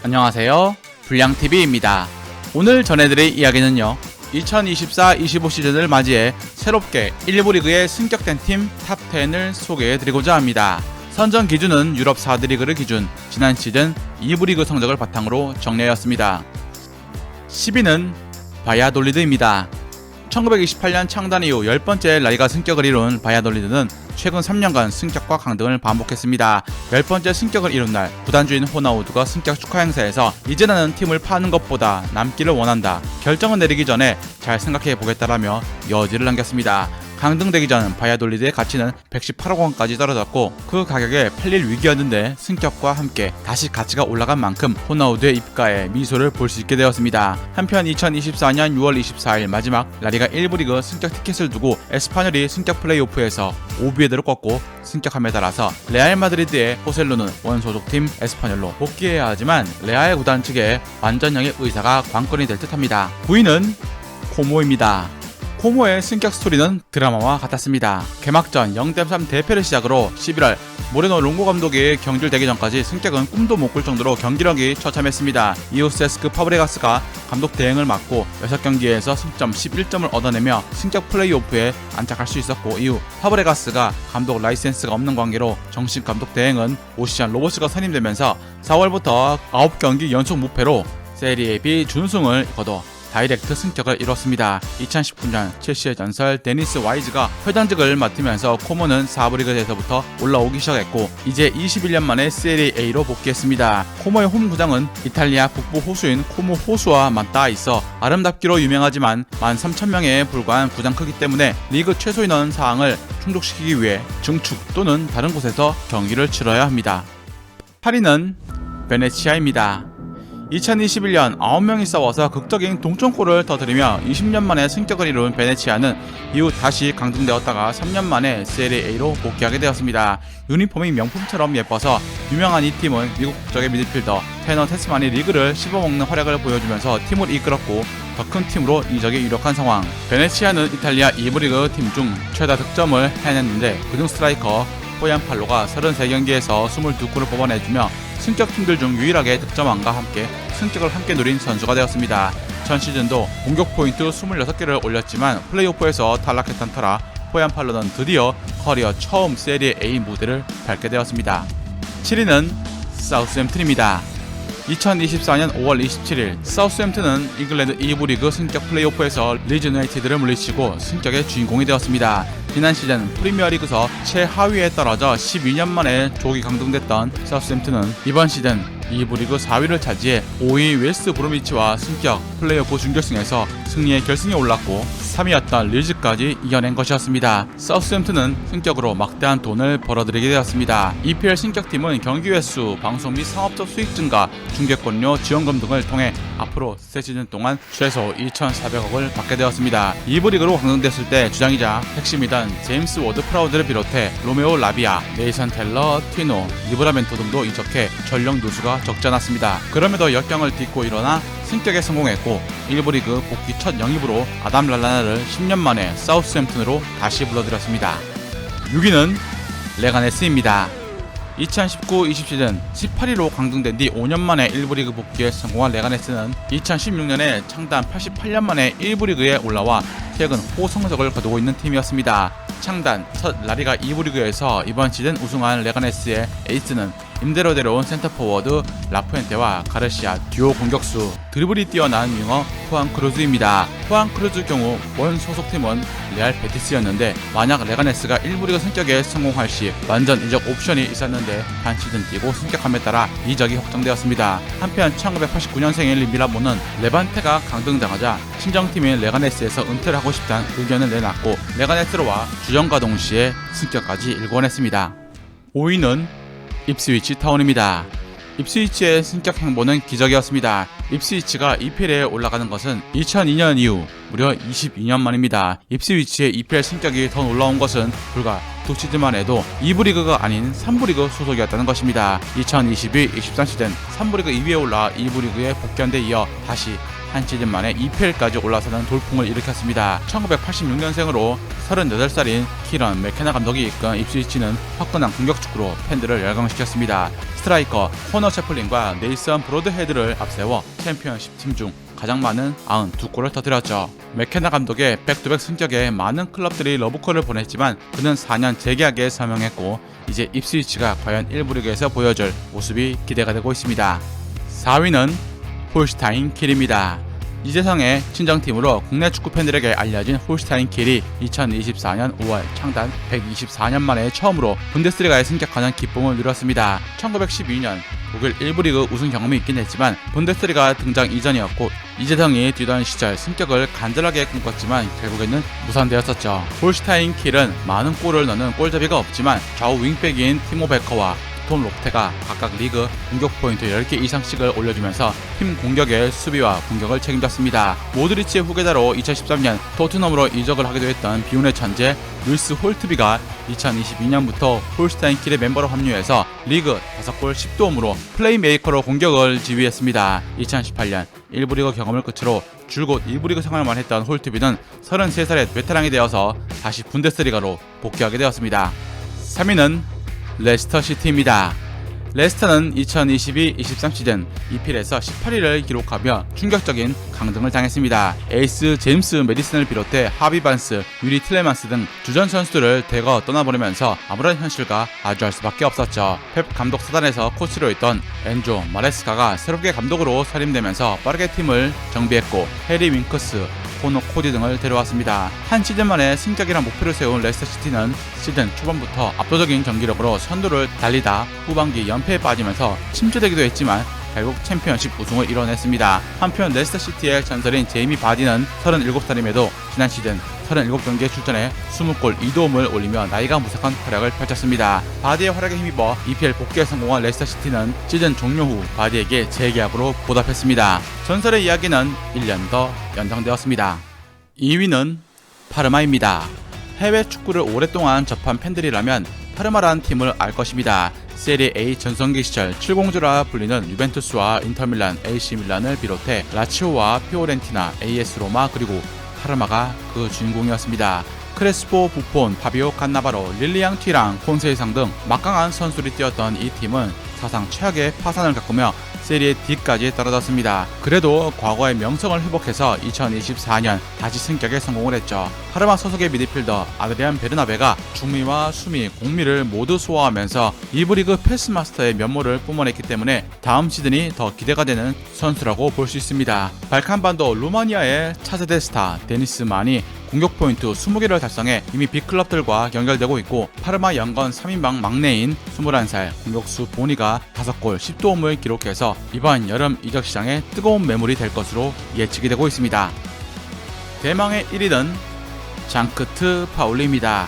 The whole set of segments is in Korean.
안녕하세요, 불량TV입니다. 오늘 전해드릴 이야기는요, 2024-25 시즌을 맞이해 새롭게 1부 리그에 승격된 팀 탑10을 소개해드리고자 합니다. 선정 기준은 유럽 4드 리그를 기준, 지난 시즌 2부 리그 성적을 바탕으로 정리하였습니다. 10위는 바야돌리드입니다. 1928년 창단 이후 10번째 라리가 승격을 이룬 바야돌리드는 최근 3년간 승격과 강등을 반복했습니다. 10번째 승격을 이룬 날, 구단주인 호나우두가 승격 축하 행사에서 이제 나는 팀을 파는 것보다 남기를 원한다, 결정을 내리기 전에 잘 생각해 보겠다라며 여지를 남겼습니다. 강등되기 전 바야돌리드의 가치는 118억 원까지 떨어졌고, 그 가격에 팔릴 위기였는데 승격과 함께 다시 가치가 올라간 만큼 호나우두의 입가에 미소를 볼 수 있게 되었습니다. 한편 2024년 6월 24일 마지막 라리가 1부 리그 승격 티켓을 두고 에스파뇰이 승격 플레이오프에서 오비에드를 꺾고 승격함에 따라서 레알 마드리드의 호셀루는 원소속팀 에스파뇰로 복귀해야 하지만 레알 구단 측의 완전형의 의사가 관건이 될 듯합니다. 9위는 코모입니다. 코모의 승격 스토리는 드라마와 같았습니다. 개막전 0-3 대패를 시작으로 11월 모레노 롱고 감독이 경질되기 전까지 승격은 꿈도 못 꿀 정도로 경기력이 처참했습니다. 이후 세스크 파브레가스가 감독 대행을 맡고 6경기에서 승점 11점을 얻어내며 승격 플레이오프에 안착할 수 있었고, 이후 파브레가스가 감독 라이센스가 없는 관계로 정식 감독 대행은 오시안 로버스가 선임되면서 4월부터 9경기 연속 무패로 세리에 B 준우승을 거둬 다이렉트 승격을 이뤘습니다. 2019년 첼시의 전설 데니스 와이즈가 회장직을 맡으면서 코모는 4부 리그에서부터 올라오기 시작했고, 이제 21년 만에 세리에 A로 복귀했습니다. 코모의 홈구장은 이탈리아 북부 호수인 코모 호수와 맞닿아 있어 아름답기로 유명하지만 13,000명에 불과한 구장 크기 때문에 리그 최소 인원 사항을 충족시키기 위해 증축 또는 다른 곳에서 경기를 치러야 합니다. 8위는 베네치아입니다. 2021년 9명이 싸워서 극적인 동점골을 터뜨리며 20년 만에 승격을 이룬 베네치아는 이후 다시 강등되었다가 3년 만에 세리에 A로 복귀하게 되었습니다. 유니폼이 명품처럼 예뻐서 유명한 이 팀은 미국 국적의 미드필더 테너 테스만이 리그를 씹어먹는 활약을 보여주면서 팀을 이끌었고, 더 큰 팀으로 이적이 유력한 상황. 베네치아는 이탈리아 2부 리그 팀 중 최다 득점을 해냈는데, 그중 스트라이커 호얀팔로가 33경기에서 22골을 뽑아내주며 승격 팀들 중 유일하게 득점왕과 함께 승격을 함께 누린 선수가 되었습니다. 전 시즌도 공격 포인트 26개를 올렸지만 플레이오프에서 탈락했던 터라 호얀팔로는 드디어 커리어 처음 세리에 A 무대를 밟게 되었습니다. 7위는 사우스햄튼입니다. 2024년 5월 27일 사우스햄튼은 잉글랜드 2부 리그 승격 플레이오프에서 리즈 유나이티드를 물리치고 승격의 주인공이 되었습니다. 지난 시즌 프리미어리그에서 최하위에 떨어져 12년 만에 조기 강등됐던 사우스햄튼은 이번 시즌 2부 리그 4위를 차지해 5위 웨스트 브로미치와 승격 플레이오프 준결승에서 승리의 결승에 올랐고, 3위였던 리즈까지 이겨낸 것이었습니다. 사우스햄튼은 승격으로 막대한 돈을 벌어들이게 되었습니다. EPL 승격팀은 경기 횟수, 방송 및 상업적 수익 증가, 중계권료 지원금 등을 통해 앞으로 새 시즌 동안 최소 2,400억을 받게 되었습니다. 2부 리그로 강등됐을 때 주장이자 핵심이던 제임스 워드 프라우드를 비롯해 로메오 라비아, 네이선 텔러, 티노, 리브라멘토 등도 이적해 전력 누수가 적지 않았습니다. 그럼에도 역경을 딛고 일어나 승격에 성공했고, 1부 리그 복귀 첫 영입으로 아담 랄라나를 10년 만에 사우스햄튼으로 다시 불러들였습니다. 6위는 레가네스입니다. 2019-20 시즌 18위로 강등된 뒤 5년 만에 1부 리그 복귀에 성공한 레가네스는 2016년에 창단 88년 만에 1부 리그에 올라와 최근 호성적을 거두고 있는 팀이었습니다. 창단 첫 라리가 2부 리그에서 이번 시즌 우승한 레가네스의 에이스는 임대로 데려온 센터포워드 라푸엔테와 가르시아, 듀오 공격수, 드리블이 뛰어난 윙어 후안 크루즈입니다. 후안 크루즈 경우 원 소속팀은 레알 베티스였는데, 만약 레가네스가 1부 리그 승격에 성공할 시 완전 이적 옵션이 있었는데 한 시즌 뛰고 승격함에 따라 이적이 확정되었습니다. 한편 1989년생인 미라모는 레반테가 강등당하자 친정팀인 레가네스에서 은퇴를 하고 싶다는 의견을 내놨고, 레가네스로와 주전과 동시에 승격까지 일궈냈습니다. 5위는 입스위치 타운입니다. 입스위치의 승격 행보는 기적이었습니다. 입스위치가 EPL에 올라가는 것은 2002년 이후 무려 22년 만입니다. 입스위치의 EPL 승격이 더 올라온 것은 불과 2시즌만 해도 2부 리그가 아닌 3부 리그 소속이었다는 것입니다. 2022-23 시즌 3부 리그 2위에 올라 2부 리그에 복귀한 데 이어 다시 한 시즌 만에 EPL까지 올라서는 돌풍을 일으켰습니다. 1986년생으로 38살인 키런 맥케나 감독이 이끈 입스위치는 화끈한 공격 축구로 팬들을 열광시켰습니다. 스트라이커 코너 채플린과 네이선 브로드헤드를 앞세워 챔피언십 팀 중 가장 많은 92골을 터뜨렸죠. 맥케나 감독의 백투백 승격에 많은 클럽들이 러브콜을 보냈지만 그는 4년 재계약에 서명했고 이제 입스위치가 과연 1부 리그에서 보여줄 모습이 기대가 되고 있습니다. 4위는 홀슈타인 킬입니다. 이재성의 친정팀으로 국내 축구 팬들에게 알려진 홀슈타인 킬이 2024년 5월 창단 124년 만에 처음으로 분데스리가에 승격하는 기쁨을 누렸습니다. 1912년 독일 1부 리그 우승 경험이 있긴 했지만 분데스리가 등장 이전이었고 이재성이 뛰던 시절 승격을 간절하게 꿈꿨지만 결국에는 무산되었었죠. 홀슈타인 킬은 많은 골을 넣는 골잡이가 없지만 좌우 윙백인 티모 베커와 톰 록테가 각각 리그 공격 포인트 10개 이상씩을 올려주면서 팀 공격의 수비와 공격을 책임졌습니다. 모드리치의 후계자로 2013년 토트넘으로 이적을 하기도 했던 비운의 천재 루이스 홀트비가 2022년부터 홀슈타인 킬의 멤버로 합류해서 리그 5골 10도움으로 플레이메이커로 공격을 지휘했습니다. 2018년 1부 리그 경험을 끝으로 줄곧 2부 리그 생활만 했던 홀트비는 33살의 베테랑이 되어서 다시 분데스리가로 복귀하게 되었습니다. 3위는 레스터 시티입니다. 레스터는 2022-23 시즌 EPL에서 18위를 기록하며 충격적인 강등을 당했습니다. 에이스 제임스 메디슨을 비롯해 하비 반스, 유리 틸레만스 등 주전 선수들을 대거 떠나보내면서 아무런 현실과 마주할 수밖에 없었죠. 펩 감독 사단에서 코치로 있던 엔조 마레스카가 새롭게 감독으로 선임되면서 빠르게 팀을 정비했고 해리 윙크스, 코너 코디 등을 데려왔습니다. 한 시즌 만에 승격이란 목표를 세운 레스터시티는 시즌 초반부터 압도적인 경기력으로 선두를 달리다 후반기 연패에 빠지면서 침체되기도 했지만 결국 챔피언십 우승을 이뤄냈습니다. 한편 레스터시티의 전설인 제이미 바디는 37살임에도 지난 시즌 37경기에 출전해 20골 2도움을 올리며 나이가 무색한 활약을 펼쳤습니다. 바디의 활약에 힘입어 EPL 복귀에 성공한 레스터시티는 시즌 종료 후 바디에게 재계약으로 보답했습니다. 전설의 이야기는 1년 더 연장되었습니다. 2위는 파르마입니다. 해외 축구를 오랫동안 접한 팬들이라면 파르마라는 팀을 알 것입니다. 세리에 A 전성기 시절 7공주라 불리는 유벤투스와 인터밀란, AC밀란을 비롯해 라치오와 피오렌티나, AS 로마 그리고 파르마가 그 주인공이었습니다. 크레스포, 부폰, 파비오 칸나바로, 릴리앙 튀랑, 콘세이상 등 막강한 선수들이 뛰었던 이 팀은 사상 최악의 파산을 겪으며 세리에 D까지 떨어졌습니다. 그래도 과거의 명성을 회복해서 2024년 다시 승격에 성공을 했죠. 파르마 소속의 미드필더 아드리안 베르나베가 중미와 수미, 공미를 모두 소화하면서 2부 리그 패스마스터의 면모를 뿜어냈기 때문에 다음 시즌이 더 기대가 되는 선수라고 볼 수 있습니다. 발칸반도 루마니아의 차세대 스타 데니스 만이 공격 포인트 20개를 달성해 이미 빅클럽들과 연결되고 있고 파르마 연건 3인방 막내인 21살 공격수 보니가 5골 10도움을 기록해서 이번 여름 이적 시장에 뜨거운 매물이 될 것으로 예측이 되고 있습니다. 대망의 1위는 장크트 파울리입니다.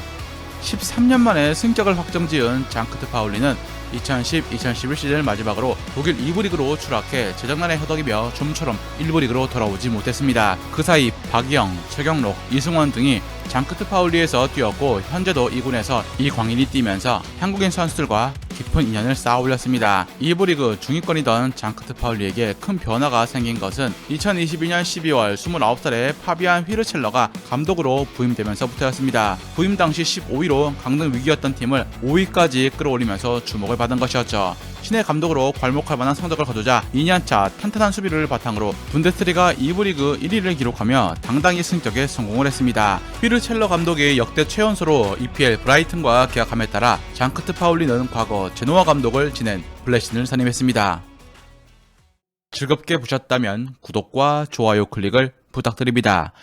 13년 만에 승격을 확정지은 장크트 파울리는 2010-2011 시즌을 마지막으로 독일 2부 리그로 추락해 재정난에 허덕이며 좀처럼 1부 리그로 돌아오지 못했습니다. 그 사이 박이영, 최경록, 이승원 등이 장크트 파울리에서 뛰었고 현재도 2군에서 이광인이 뛰면서 한국인 선수들과 깊은 인연을 쌓아 올렸습니다. 2부 리그 중위권이던 장크트 파울리에게 큰 변화가 생긴 것은 2022년 12월 29살의 파비안 휘르첼러가 감독으로 부임되면서부터였습니다. 부임 당시 15위로 강등 위기였던 팀을 5위까지 끌어올리면서 주목을 받은 것이었죠. 신의 감독으로 괄목할 만한 성적을 거두자 2년차 탄탄한 수비를 바탕으로 분데스리가 2부 리그 1위를 기록하며 당당히 승격에 성공을 했습니다. 휘르첼러 감독이 역대 최연소로 EPL 브라이튼과 계약함에 따라 장크트 파울리는 과거 제노아 감독을 지낸 블레신을 선임했습니다. 즐겁게 보셨다면 구독과 좋아요 클릭을 부탁드립니다.